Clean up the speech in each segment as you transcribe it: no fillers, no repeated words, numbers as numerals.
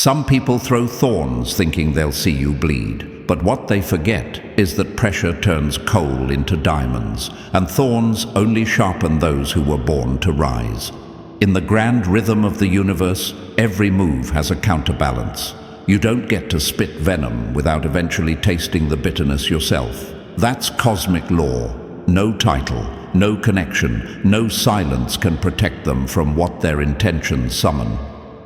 Some people throw thorns thinking they'll see you bleed, but what they forget is that pressure turns coal into diamonds, and thorns only sharpen those who were born to rise. In the grand rhythm of the universe, every move has a counterbalance. You don't get to spit venom without eventually tasting the bitterness yourself. That's cosmic law. No title, no connection, no silence can protect them from what their intentions summon.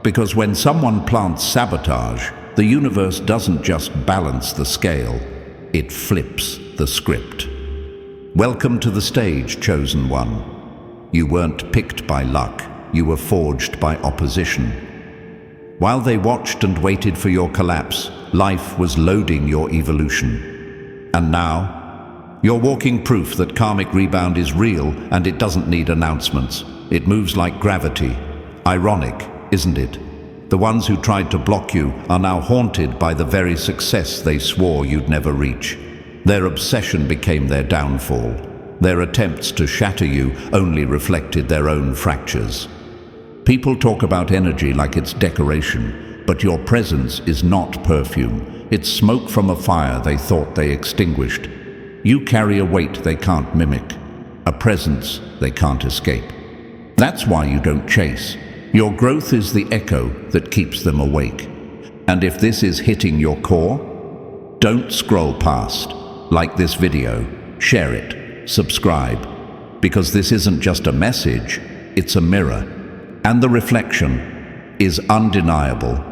Because when someone plants sabotage, the universe doesn't just balance the scale, it flips the script. Welcome to the stage, chosen one. You weren't picked by luck, you were forged by opposition. While they watched and waited for your collapse, life was loading your evolution. And now, you're walking proof that karmic rebound is real and it doesn't need announcements. It moves like gravity. Ironic, isn't it? The ones who tried to block you are now haunted by the very success they swore you'd never reach. Their obsession became their downfall. Their attempts to shatter you only reflected their own fractures. People talk about energy like it's decoration, but your presence is not perfume. It's smoke from a fire they thought they extinguished. You carry a weight they can't mimic, a presence they can't escape. That's why you don't chase. Your growth is the echo that keeps them awake. And if this is hitting your core, don't scroll past. Like this video, share it, subscribe, because this isn't just a message, it's a mirror. And the reflection is undeniable.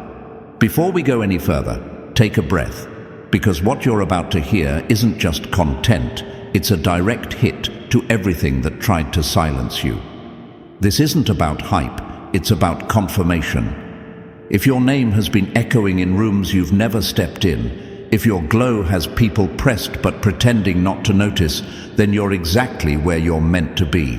Before we go any further, take a breath, because what you're about to hear isn't just content, it's a direct hit to everything that tried to silence you. This isn't about hype, it's about confirmation. If your name has been echoing in rooms you've never stepped in, if your glow has people pressed but pretending not to notice, then you're exactly where you're meant to be.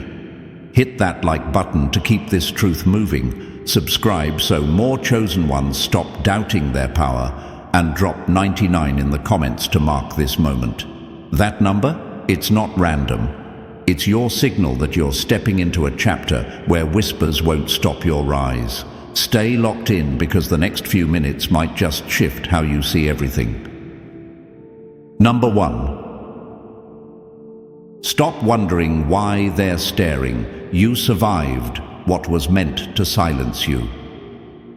Hit that like button to keep this truth moving. Subscribe so more chosen ones stop doubting their power, and drop 99 in the comments to mark this moment. That number? It's not random. It's your signal that you're stepping into a chapter where whispers won't stop your rise. Stay locked in, because the next few minutes might just shift how you see everything. Number 1. Stop wondering why they're staring. You survived what was meant to silence you.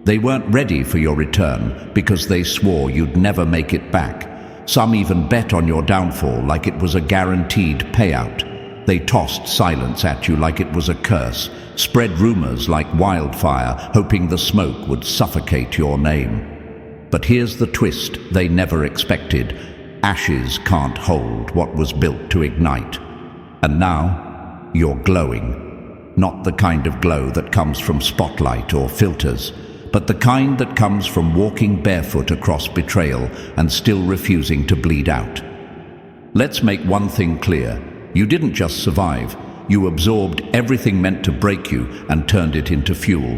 They weren't ready for your return because they swore you'd never make it back. Some even bet on your downfall like it was a guaranteed payout. They tossed silence at you like it was a curse, spread rumors like wildfire, hoping the smoke would suffocate your name. But here's the twist they never expected. Ashes can't hold what was built to ignite. And now, you're glowing. Not the kind of glow that comes from spotlight or filters, but the kind that comes from walking barefoot across betrayal and still refusing to bleed out. Let's make one thing clear. You didn't just survive, you absorbed everything meant to break you and turned it into fuel.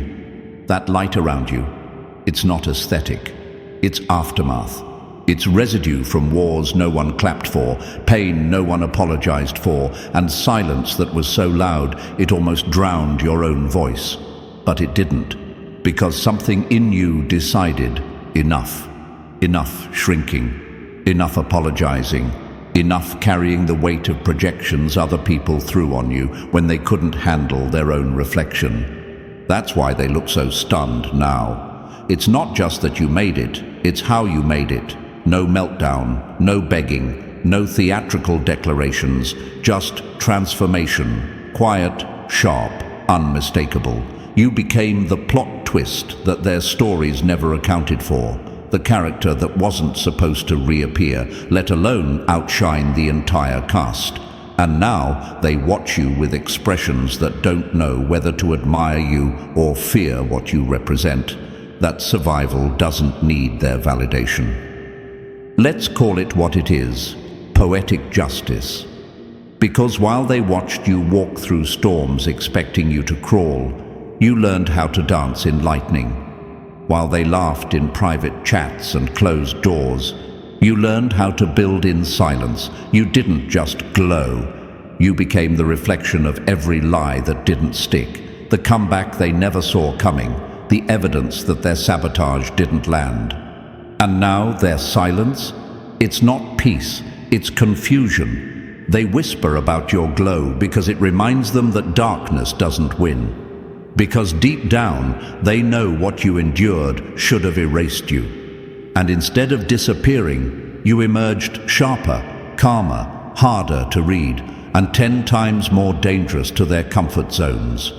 That light around you, it's not aesthetic, it's aftermath. It's residue from wars no one clapped for, pain no one apologized for, and silence that was so loud it almost drowned your own voice. But it didn't, because something in you decided, enough. Enough shrinking, enough apologizing, enough carrying the weight of projections other people threw on you when they couldn't handle their own reflection. That's why they look so stunned now. It's not just that you made it, it's how you made it. No meltdown, no begging, no theatrical declarations, just transformation. Quiet, sharp, unmistakable. You became the plot twist that their stories never accounted for. The character that wasn't supposed to reappear, let alone outshine the entire cast. And now they watch you with expressions that don't know whether to admire you or fear what you represent. That survival doesn't need their validation. Let's call it what it is, poetic justice. Because while they watched you walk through storms expecting you to crawl, you learned how to dance in lightning. While they laughed in private chats and closed doors, you learned how to build in silence. You didn't just glow. You became the reflection of every lie that didn't stick, the comeback they never saw coming, the evidence that their sabotage didn't land. And now their silence? It's not peace, it's confusion. They whisper about your glow because it reminds them that darkness doesn't win. Because deep down, they know what you endured should have erased you. And instead of disappearing, you emerged sharper, calmer, harder to read, and 10 times more dangerous to their comfort zones.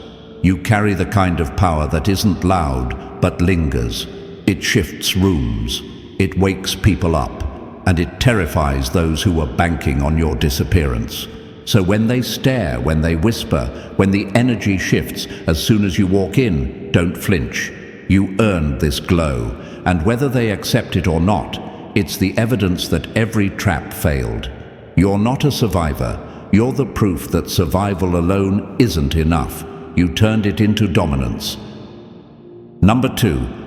You carry the kind of power that isn't loud, but lingers. It shifts rooms, it wakes people up, and it terrifies those who were banking on your disappearance. So when they stare, when they whisper, when the energy shifts as soon as you walk in, don't flinch. You earned this glow, and whether they accept it or not, it's the evidence that every trap failed. You're not a survivor. You're the proof that survival alone isn't enough. You turned it into dominance. Number 2.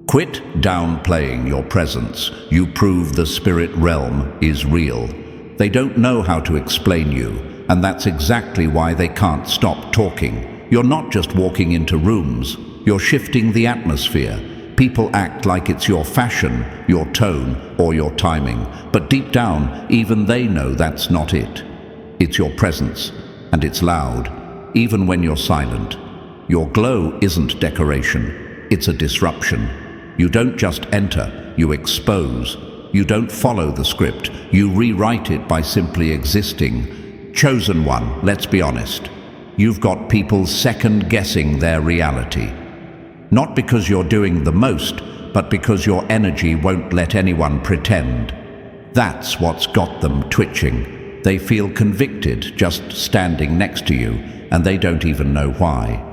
Quit downplaying your presence. You prove the spirit realm is real. They don't know how to explain you, and that's exactly why they can't stop talking. You're not just walking into rooms, you're shifting the atmosphere. People act like it's your fashion, your tone, or your timing, but deep down, even they know that's not it. It's your presence, and it's loud, even when you're silent. Your glow isn't decoration, it's a disruption. You don't just enter, you expose. You don't follow the script, you rewrite it by simply existing. Chosen one, let's be honest. You've got people second-guessing their reality. Not because you're doing the most, but because your energy won't let anyone pretend. That's what's got them twitching. They feel convicted just standing next to you, and they don't even know why.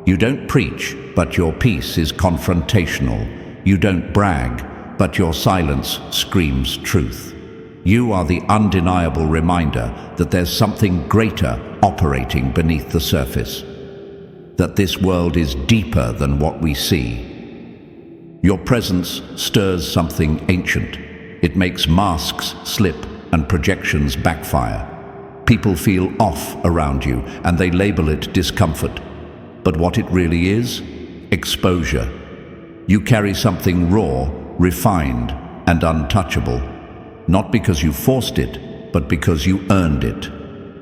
You don't preach, but your peace is confrontational. You don't brag, but your silence screams truth. You are the undeniable reminder that there's something greater operating beneath the surface. That this world is deeper than what we see. Your presence stirs something ancient. It makes masks slip and projections backfire. People feel off around you and they label it discomfort. But what it really is? Exposure. You carry something raw, refined, and untouchable. Not because you forced it, but because you earned it.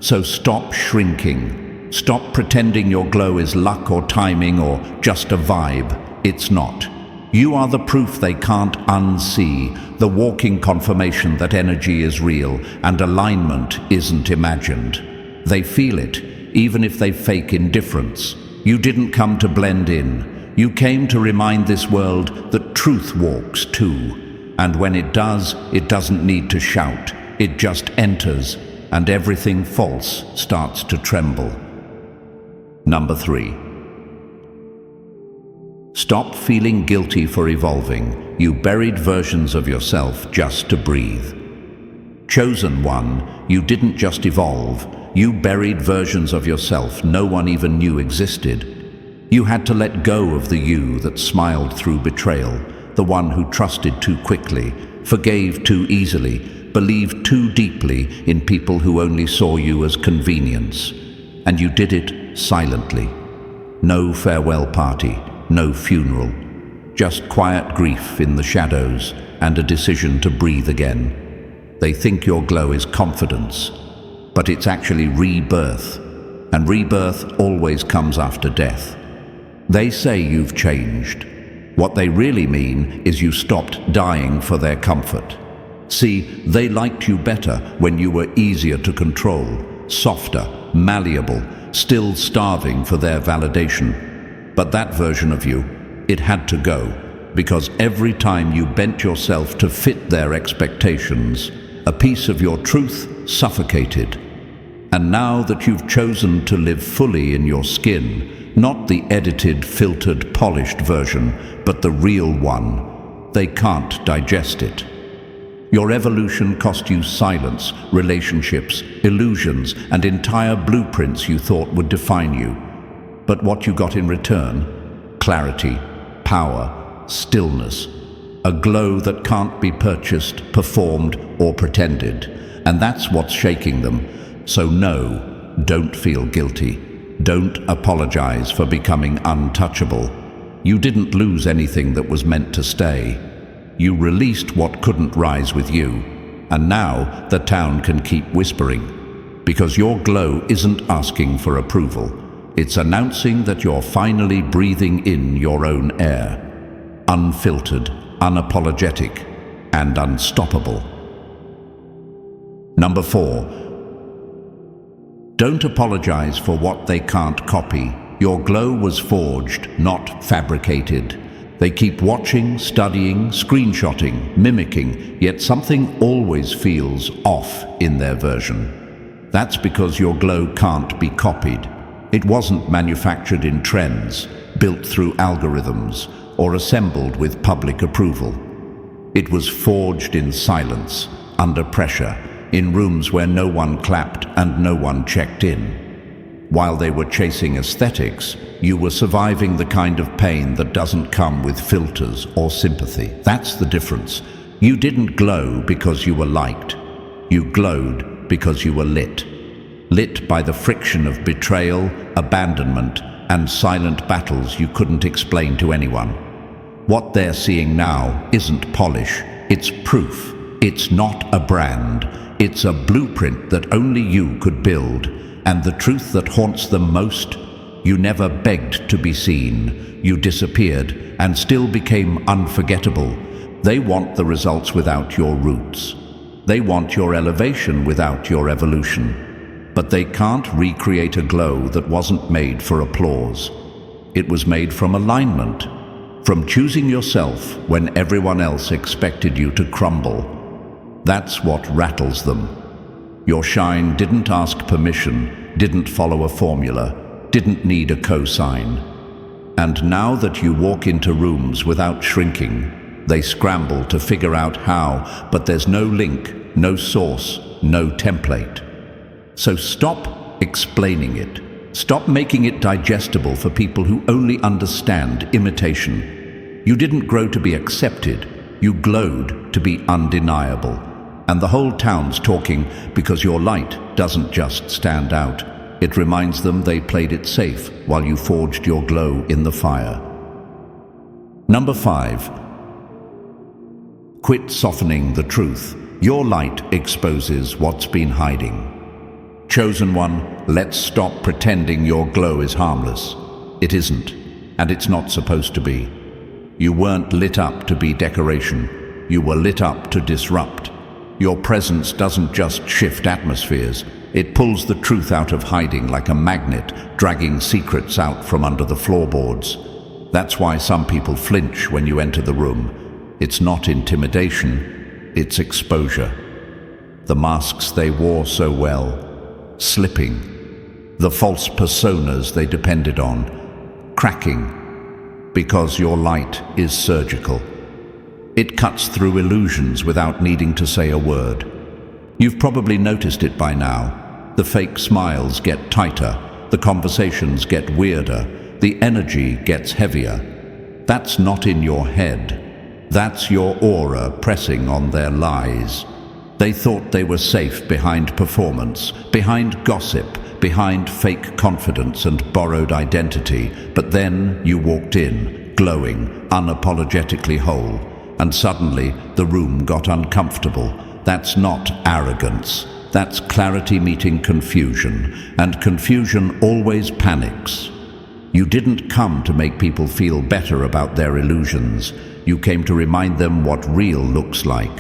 So stop shrinking. Stop pretending your glow is luck or timing or just a vibe. It's not. You are the proof they can't unsee, the walking confirmation that energy is real and alignment isn't imagined. They feel it, even if they fake indifference. You didn't come to blend in. You came to remind this world that truth walks too. And when it does, it doesn't need to shout. It just enters, and everything false starts to tremble. Number 3. Stop feeling guilty for evolving. You buried versions of yourself just to breathe. Chosen one, you didn't just evolve. You buried versions of yourself no one even knew existed. You had to let go of the you that smiled through betrayal, the one who trusted too quickly, forgave too easily, believed too deeply in people who only saw you as convenience. And you did it silently. No farewell party, no funeral, just quiet grief in the shadows and a decision to breathe again. They think your glow is confidence, but it's actually rebirth, and rebirth always comes after death. They say you've changed. What they really mean is you stopped dying for their comfort. See, they liked you better when you were easier to control, softer, malleable, still starving for their validation. But that version of you, it had to go, because every time you bent yourself to fit their expectations, a piece of your truth suffocated. And now that you've chosen to live fully in your skin, not the edited, filtered, polished version, but the real one, they can't digest it. Your evolution cost you silence, relationships, illusions, and entire blueprints you thought would define you. But what you got in return? Clarity, power, stillness, a glow that can't be purchased, performed, or pretended. And that's what's shaking them. So no, don't feel guilty. Don't apologize for becoming untouchable. You didn't lose anything that was meant to stay. You released what couldn't rise with you, and now the town can keep whispering. Because your glow isn't asking for approval. It's announcing that you're finally breathing in your own air. Unfiltered, unapologetic, and unstoppable. Number 4. Don't apologize for what they can't copy. Your glow was forged, not fabricated. They keep watching, studying, screenshotting, mimicking, yet something always feels off in their version. That's because your glow can't be copied. It wasn't manufactured in trends, built through algorithms, or assembled with public approval. It was forged in silence, under pressure, in rooms where no one clapped and no one checked in. While they were chasing aesthetics, you were surviving the kind of pain that doesn't come with filters or sympathy. That's the difference. You didn't glow because you were liked. You glowed because you were lit. Lit by the friction of betrayal, abandonment, and silent battles you couldn't explain to anyone. What they're seeing now isn't polish, it's proof. It's not a brand. It's a blueprint that only you could build, and the truth that haunts them most: you never begged to be seen. You disappeared and still became unforgettable. They want the results without your roots. They want your elevation without your evolution. But they can't recreate a glow that wasn't made for applause. It was made from alignment, from choosing yourself when everyone else expected you to crumble. That's what rattles them. Your shine didn't ask permission, didn't follow a formula, didn't need a cosign. And now that you walk into rooms without shrinking, they scramble to figure out how, but there's no link, no source, no template. So stop explaining it. Stop making it digestible for people who only understand imitation. You didn't grow to be accepted, you glowed to be undeniable. And the whole town's talking because your light doesn't just stand out. It reminds them they played it safe while you forged your glow in the fire. Number 5. Quit softening the truth. Your light exposes what's been hiding. Chosen one, let's stop pretending your glow is harmless. It isn't, and it's not supposed to be. You weren't lit up to be decoration. You were lit up to disrupt. Your presence doesn't just shift atmospheres. It pulls the truth out of hiding like a magnet, dragging secrets out from under the floorboards. That's why some people flinch when you enter the room. It's not intimidation, it's exposure. The masks they wore so well, slipping. The false personas they depended on, cracking. Because your light is surgical. It cuts through illusions without needing to say a word. You've probably noticed it by now. The fake smiles get tighter, the conversations get weirder, the energy gets heavier. That's not in your head. That's your aura pressing on their lies. They thought they were safe behind performance, behind gossip, behind fake confidence and borrowed identity. But then you walked in, glowing, unapologetically whole. And suddenly, the room got uncomfortable. That's not arrogance. That's clarity meeting confusion. And confusion always panics. You didn't come to make people feel better about their illusions. You came to remind them what real looks like.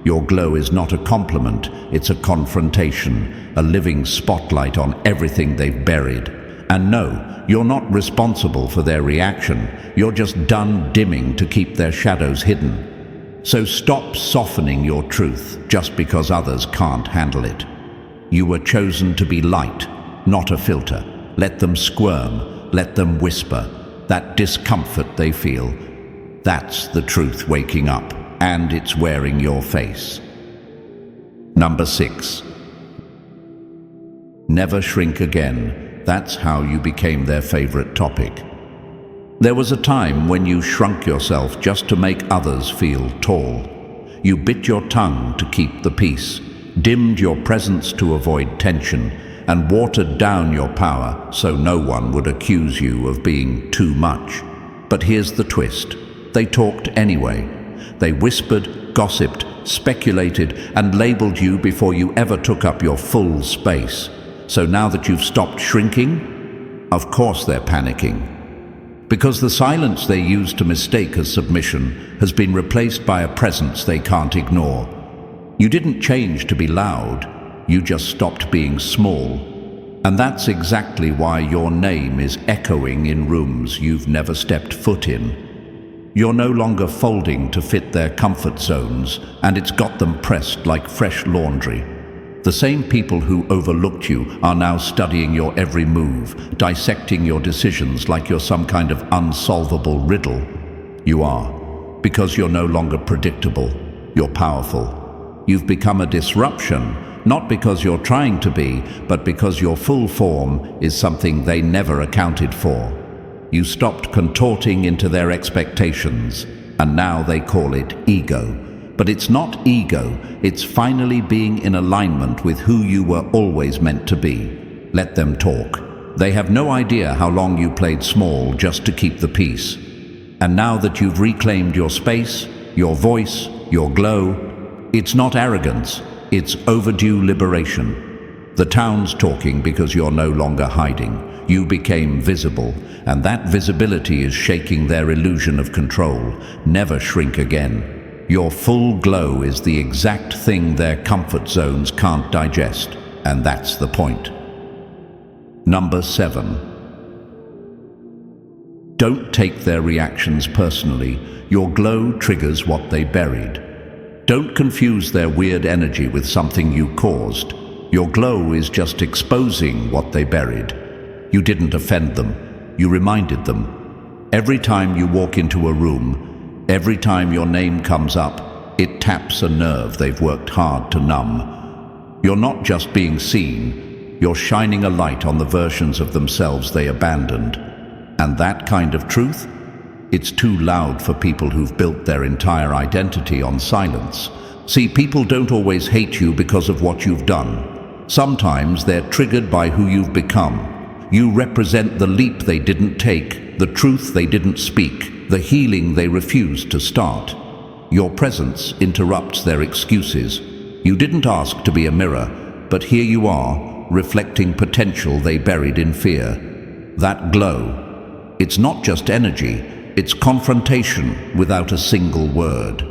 Your glow is not a compliment, it's a confrontation, a living spotlight on everything they've buried. And no, you're not responsible for their reaction. You're just done dimming to keep their shadows hidden. So stop softening your truth just because others can't handle it. You were chosen to be light, not a filter. Let them squirm, let them whisper. That discomfort they feel, that's the truth waking up, and it's wearing your face. Number 6. Never shrink again. That's how you became their favorite topic. There was a time when you shrunk yourself just to make others feel tall. You bit your tongue to keep the peace, dimmed your presence to avoid tension, and watered down your power so no one would accuse you of being too much. But here's the twist. They talked anyway. They whispered, gossiped, speculated, and labeled you before you ever took up your full space. So now that you've stopped shrinking, of course they're panicking. Because the silence they used to mistake as submission has been replaced by a presence they can't ignore. You didn't change to be loud, you just stopped being small. And that's exactly why your name is echoing in rooms you've never stepped foot in. You're no longer folding to fit their comfort zones, and it's got them pressed like fresh laundry. The same people who overlooked you are now studying your every move, dissecting your decisions like you're some kind of unsolvable riddle. You are, because you're no longer predictable, you're powerful. You've become a disruption, not because you're trying to be, but because your full form is something they never accounted for. You stopped contorting into their expectations, and now they call it ego. But it's not ego, it's finally being in alignment with who you were always meant to be. Let them talk. They have no idea how long you played small just to keep the peace. And now that you've reclaimed your space, your voice, your glow, it's not arrogance, it's overdue liberation. The town's talking because you're no longer hiding. You became visible, and that visibility is shaking their illusion of control. Never shrink again. Your full glow is the exact thing their comfort zones can't digest, and that's the point. Number 7. Don't take their reactions personally. Your glow triggers what they buried. Don't confuse their weird energy with something you caused. Your glow is just exposing what they buried. You didn't offend them, you reminded them. Every time you walk into a room, every time your name comes up, it taps a nerve they've worked hard to numb. You're not just being seen, you're shining a light on the versions of themselves they abandoned. And that kind of truth? It's too loud for people who've built their entire identity on silence. See, people don't always hate you because of what you've done. Sometimes they're triggered by who you've become. You represent the leap they didn't take, the truth they didn't speak, the healing they refused to start. Your presence interrupts their excuses. You didn't ask to be a mirror, but here you are, reflecting potential they buried in fear. That glow, it's not just energy, it's confrontation without a single word.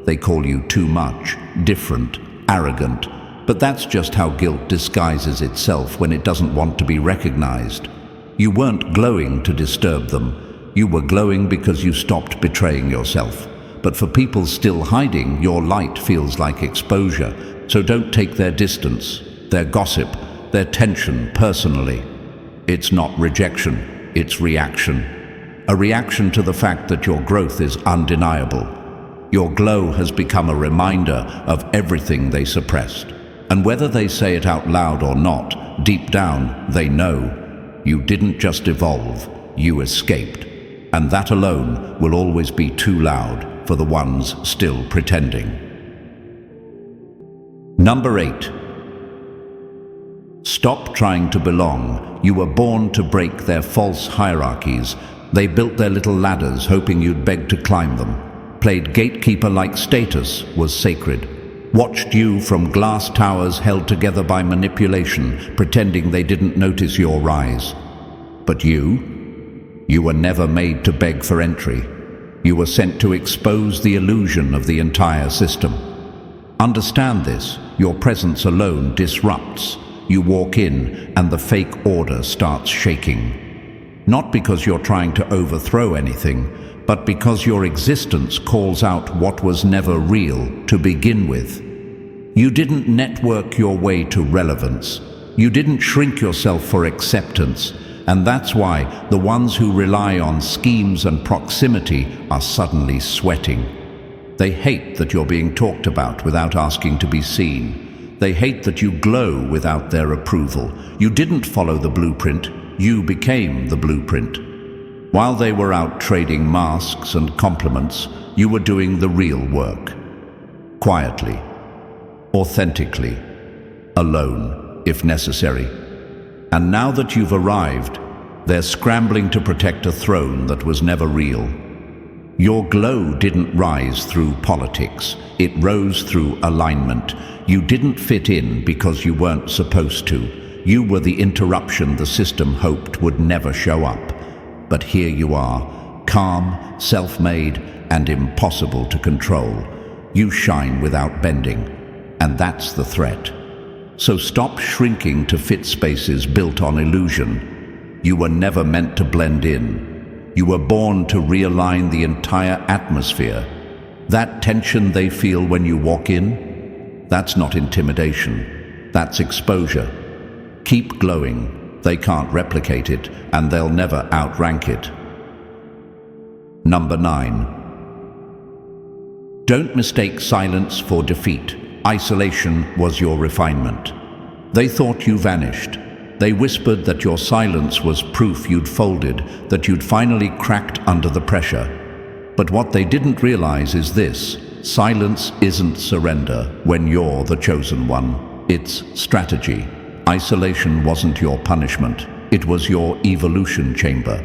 They call you too much, different, arrogant, but that's just how guilt disguises itself when it doesn't want to be recognized. You weren't glowing to disturb them. You were glowing because you stopped betraying yourself. But for people still hiding, your light feels like exposure. So don't take their distance, their gossip, their tension personally. It's not rejection, it's reaction. A reaction to the fact that your growth is undeniable. Your glow has become a reminder of everything they suppressed. And whether they say it out loud or not, deep down, they know. You didn't just evolve, you escaped. And that alone will always be too loud for the ones still pretending. Number 8. Stop trying to belong. You were born to break their false hierarchies. They built their little ladders hoping you'd beg to climb them. Played gatekeeper like status was sacred. Watched you from glass towers held together by manipulation, pretending they didn't notice your rise. But you were never made to beg for entry. You were sent to expose the illusion of the entire system. Understand this, your presence alone disrupts. You walk in and the fake order starts shaking. Not because you're trying to overthrow anything, but because your existence calls out what was never real to begin with. You didn't network your way to relevance. You didn't shrink yourself for acceptance. And that's why the ones who rely on schemes and proximity are suddenly sweating. They hate that you're being talked about without asking to be seen. They hate that you glow without their approval. You didn't follow the blueprint, you became the blueprint. While they were out trading masks and compliments, you were doing the real work. Quietly, authentically, alone, if necessary. And now that you've arrived, they're scrambling to protect a throne that was never real. Your glow didn't rise through politics, it rose through alignment. You didn't fit in because you weren't supposed to. You were the interruption the system hoped would never show up. But here you are, calm, self-made, and impossible to control. You shine without bending, and that's the threat. So stop shrinking to fit spaces built on illusion. You were never meant to blend in. You were born to realign the entire atmosphere. That tension they feel when you walk in, that's not intimidation, that's exposure. Keep glowing. They can't replicate it, and they'll never outrank it. Number 9. Don't mistake silence for defeat. Isolation was your refinement. They thought you vanished. They whispered that your silence was proof you'd folded, that you'd finally cracked under the pressure. But what they didn't realize is this: silence isn't surrender when you're the chosen one. It's strategy. Isolation wasn't your punishment. It was your evolution chamber.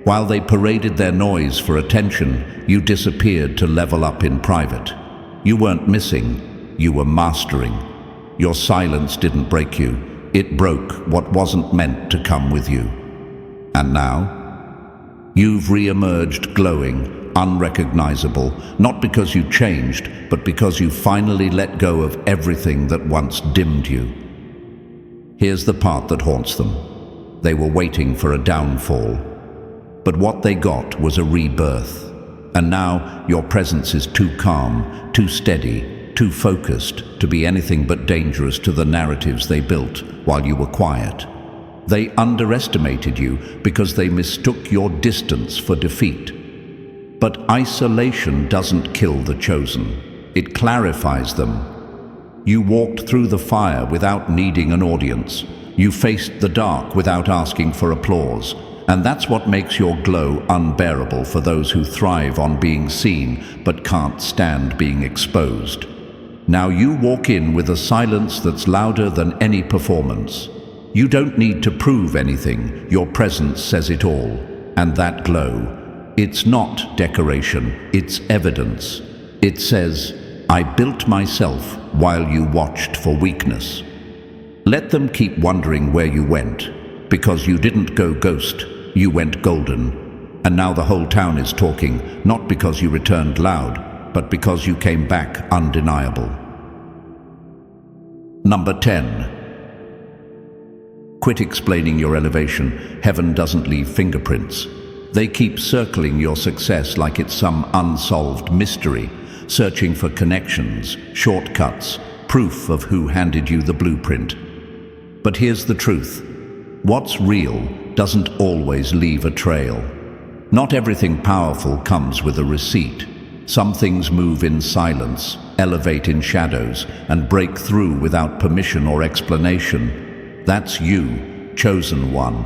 While they paraded their noise for attention, you disappeared to level up in private. You weren't missing, you were mastering. Your silence didn't break you. It broke what wasn't meant to come with you. And now, you've re-emerged glowing, unrecognizable, not because you changed, but because you finally let go of everything that once dimmed you. Here's the part that haunts them. They were waiting for a downfall. But what they got was a rebirth. And now your presence is too calm, too steady, too focused to be anything but dangerous to the narratives they built while you were quiet. They underestimated you because they mistook your distance for defeat. But isolation doesn't kill the chosen. It clarifies them. You walked through the fire without needing an audience. You faced the dark without asking for applause. And that's what makes your glow unbearable for those who thrive on being seen but can't stand being exposed. Now you walk in with a silence that's louder than any performance. You don't need to prove anything. Your presence says it all. And that glow, it's not decoration, it's evidence. It says, I built myself while you watched for weakness. Let them keep wondering where you went, because you didn't go ghost, you went golden. And now the whole town is talking, not because you returned loud, but because you came back undeniable. Number 10. Quit explaining your elevation. Heaven doesn't leave fingerprints. They keep circling your success like it's some unsolved mystery, searching for connections, shortcuts, proof of who handed you the blueprint. But here's the truth. What's real doesn't always leave a trail. Not everything powerful comes with a receipt. Some things move in silence, elevate in shadows, and break through without permission or explanation. That's you, chosen one.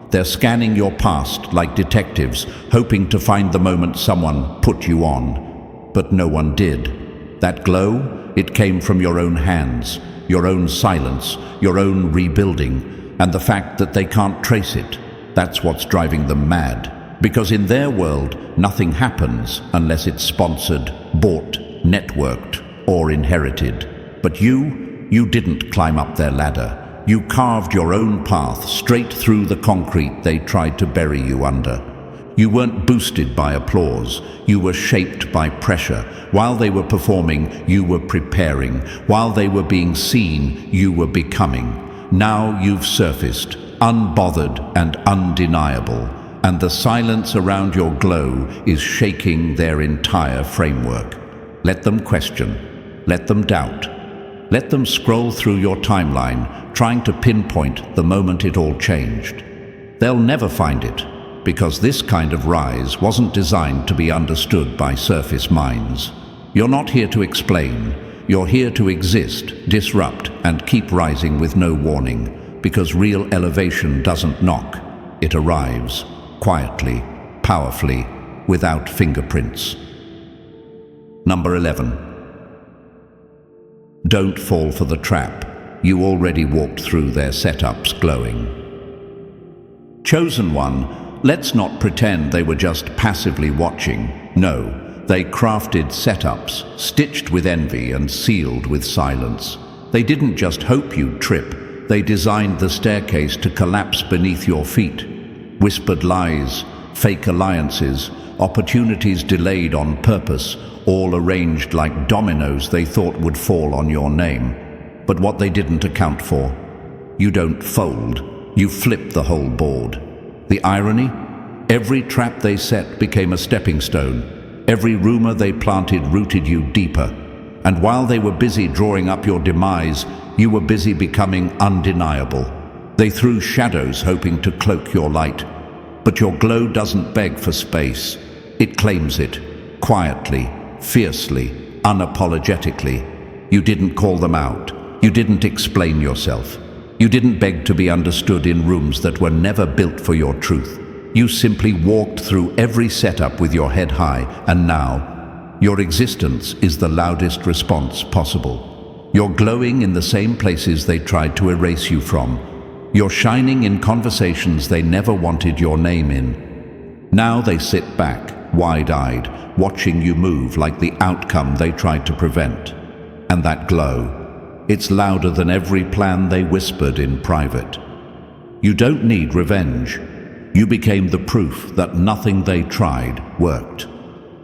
They're scanning your past like detectives, hoping to find the moment someone put you on. But no one did. That glow, it came from your own hands, your own silence, your own rebuilding, and the fact that they can't trace it. That's what's driving them mad. Because in their world, nothing happens unless it's sponsored, bought, networked, or inherited. But you didn't climb up their ladder. You carved your own path straight through the concrete they tried to bury you under. You weren't boosted by applause. You were shaped by pressure. While they were performing, you were preparing. While they were being seen, you were becoming. Now you've surfaced, unbothered and undeniable, and the silence around your glow is shaking their entire framework. Let them question. Let them doubt. Let them scroll through your timeline, trying to pinpoint the moment it all changed. They'll never find it, because this kind of rise wasn't designed to be understood by surface minds. You're not here to explain. You're here to exist, disrupt, and keep rising with no warning, because real elevation doesn't knock. It arrives, quietly, powerfully, without fingerprints. Number 11. Don't fall for the trap. You already walked through their setups glowing. Chosen one, let's not pretend they were just passively watching. No, they crafted setups, stitched with envy and sealed with silence. They didn't just hope you'd trip, they designed the staircase to collapse beneath your feet. Whispered lies, fake alliances, opportunities delayed on purpose, all arranged like dominoes they thought would fall on your name. But what they didn't account for, you don't fold, you flip the whole board. The irony? Every trap they set became a stepping stone. Every rumor they planted rooted you deeper. And while they were busy drawing up your demise, you were busy becoming undeniable. They threw shadows hoping to cloak your light. But your glow doesn't beg for space. It claims it, quietly, fiercely, unapologetically. You didn't call them out. You didn't explain yourself. You didn't beg to be understood in rooms that were never built for your truth. You simply walked through every setup with your head high, and now, your existence is the loudest response possible. You're glowing in the same places they tried to erase you from. You're shining in conversations they never wanted your name in. Now they sit back, wide-eyed, watching you move like the outcome they tried to prevent. And that glow, it's louder than every plan they whispered in private. You don't need revenge. You became the proof that nothing they tried worked.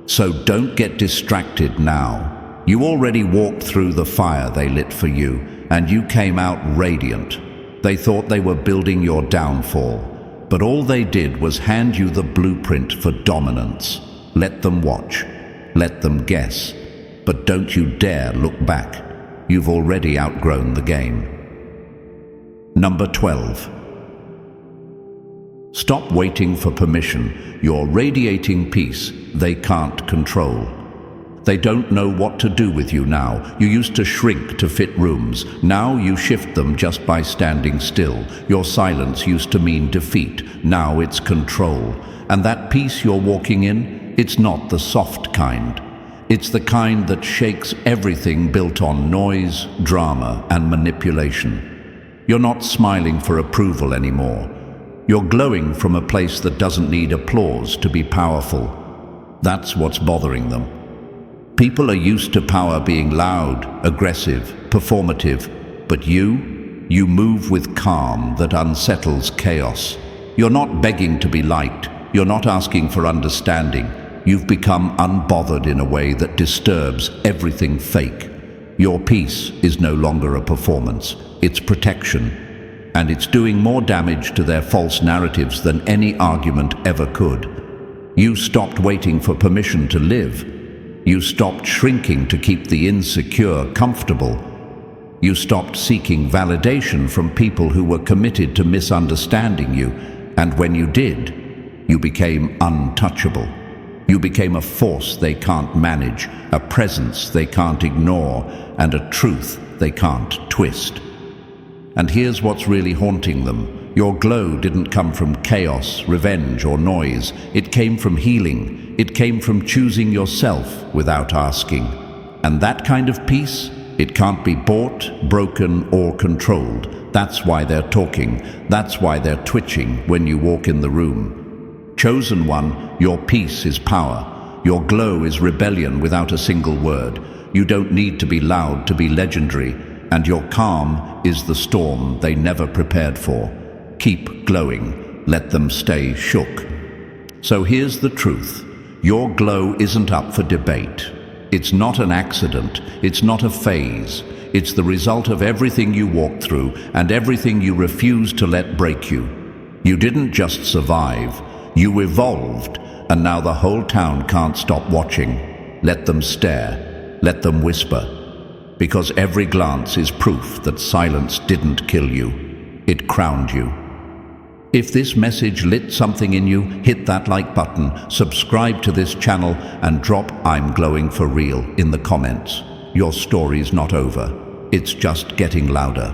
So don't get distracted now. You already walked through the fire they lit for you, and you came out radiant. They thought they were building your downfall, but all they did was hand you the blueprint for dominance. Let them watch. Let them guess. But don't you dare look back. You've already outgrown the game. Number 12. Stop waiting for permission. You're radiating peace they can't control. They don't know what to do with you now. You used to shrink to fit rooms. Now you shift them just by standing still. Your silence used to mean defeat. Now it's control. And that peace you're walking in, it's not the soft kind. It's the kind that shakes everything built on noise, drama, and manipulation. You're not smiling for approval anymore. You're glowing from a place that doesn't need applause to be powerful. That's what's bothering them. People are used to power being loud, aggressive, performative, but you move with calm that unsettles chaos. You're not begging to be liked. You're not asking for understanding. You've become unbothered in a way that disturbs everything fake. Your peace is no longer a performance, it's protection. And it's doing more damage to their false narratives than any argument ever could. You stopped waiting for permission to live. You stopped shrinking to keep the insecure comfortable. You stopped seeking validation from people who were committed to misunderstanding you. And when you did, you became untouchable. You became a force they can't manage, a presence they can't ignore, and a truth they can't twist. And here's what's really haunting them. Your glow didn't come from chaos, revenge, or noise. It came from healing. It came from choosing yourself without asking. And that kind of peace, it can't be bought, broken, or controlled. That's why they're talking. That's why they're twitching when you walk in the room. Chosen one, your peace is power. Your glow is rebellion without a single word. You don't need to be loud to be legendary. And your calm is the storm they never prepared for. Keep glowing. Let them stay shook. So here's the truth. Your glow isn't up for debate. It's not an accident. It's not a phase. It's the result of everything you walked through and everything you refused to let break you. You didn't just survive. You evolved, and now the whole town can't stop watching. Let them stare. Let them whisper. Because every glance is proof that silence didn't kill you. It crowned you. If this message lit something in you, hit that like button, subscribe to this channel, and drop "I'm glowing for real" in the comments. Your story's not over. It's just getting louder.